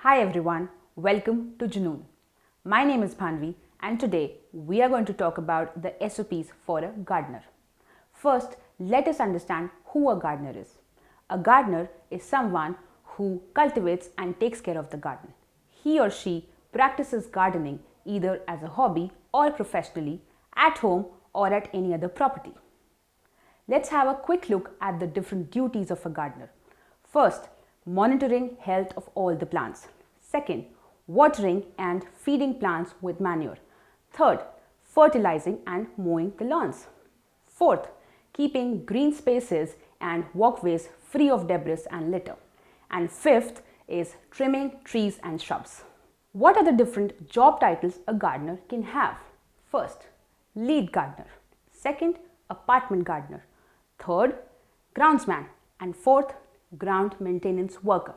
Hi everyone, welcome to Junoon. My name is Bhanvi and today we are going to talk about the SOPs for a gardener. First, let us understand who a gardener is. A gardener is someone who cultivates and takes care of the garden. He or she practices gardening either as a hobby or professionally, at home or at any other property. Let's have a quick look at the different duties of a gardener. First, monitoring health of all the plants. Second, watering and feeding plants with manure. Third, fertilizing and mowing the lawns. Fourth, keeping green spaces and walkways free of debris and litter. And fifth is trimming trees and shrubs. What are the different job titles a gardener can have? First, lead gardener. Second, apartment gardener. Third, groundsman. And fourth, ground maintenance worker.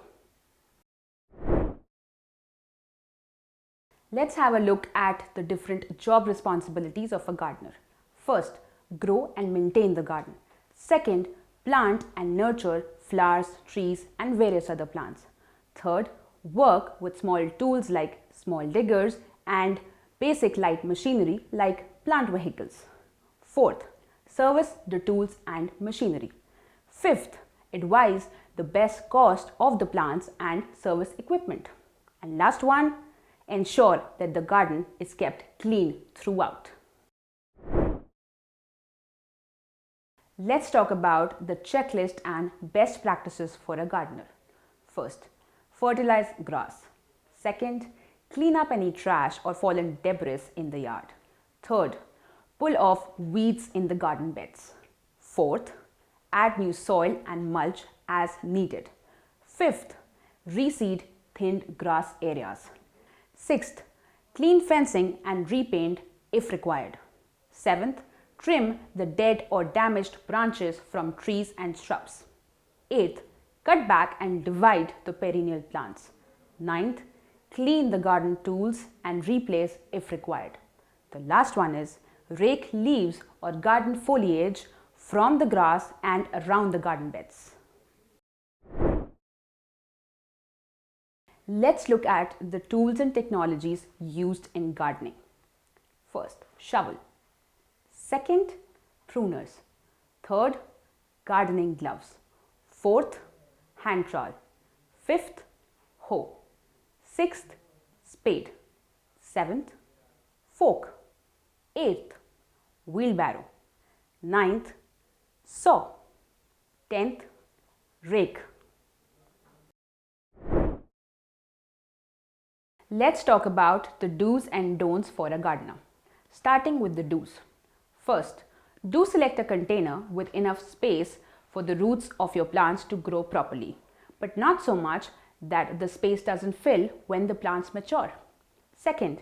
Let's have a look at the different job responsibilities of a gardener. First, grow and maintain the garden. Second, plant and nurture flowers, trees and various other plants. Third, work with small tools like small diggers and basic light machinery like plant vehicles. Fourth, service the tools and machinery. Fifth, advise the best cost of the plants and service equipment. And last one, ensure that the garden is kept clean throughout. Let's talk about the checklist and best practices for a gardener. First, fertilize grass. Second, clean up any trash or fallen debris in the yard. Third, pull off weeds in the garden beds. Fourth, add new soil and mulch as needed. Fifth, reseed thinned grass areas. Sixth, clean fencing and repaint if required. Seventh, trim the dead or damaged branches from trees and shrubs. Eighth, cut back and divide the perennial plants. Ninth, clean the garden tools and replace if required. The last one is rake leaves or garden foliage from the grass and around the garden beds. Let's look at the tools and technologies used in gardening. First, shovel. Second, pruners. Third, gardening gloves. Fourth, hand trowel. Fifth, hoe. Sixth, spade. Seventh, fork. Eighth, wheelbarrow. Ninth, saw. 10th, rake. Let's talk about the do's and don'ts for a gardener. Starting with the do's. First, do select a container with enough space for the roots of your plants to grow properly, but not so much that the space doesn't fill when the plants mature. Second,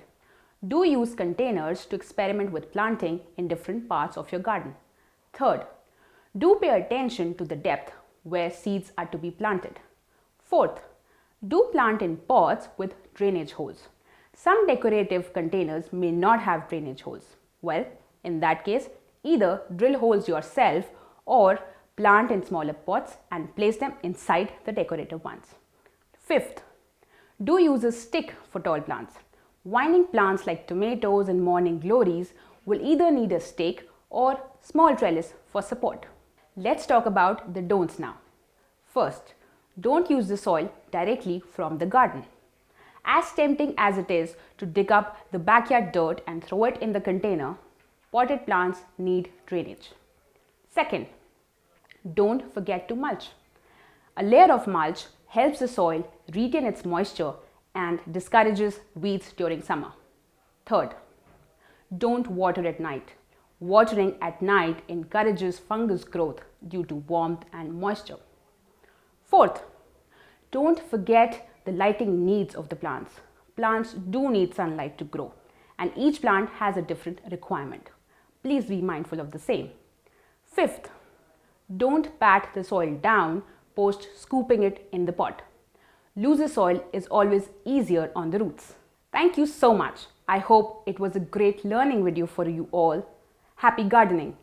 do use containers to experiment with planting in different parts of your garden. Third, do pay attention to the depth where seeds are to be planted. Fourth, do plant in pots with drainage holes. Some decorative containers may not have drainage holes. Well, in that case, either drill holes yourself or plant in smaller pots and place them inside the decorative ones. Fifth, do use a stick for tall plants. Winding plants like tomatoes and morning glories will either need a stake or small trellis for support. Let's talk about the don'ts now. First, don't use the soil directly from the garden. As tempting as it is to dig up the backyard dirt and throw it in the container, potted plants need drainage. Second, don't forget to mulch. A layer of mulch helps the soil retain its moisture and discourages weeds during summer. Third, don't water at night. Watering at night encourages fungus growth due to warmth and moisture. Fourth, don't forget the lighting needs of the plants. Plants do need sunlight to grow, and each plant has a different requirement. Please be mindful of the same. Fifth, don't pat the soil down post scooping it in the pot. Looser soil is always easier on the roots. Thank you so much. I hope it was a great learning video for you all. Happy gardening!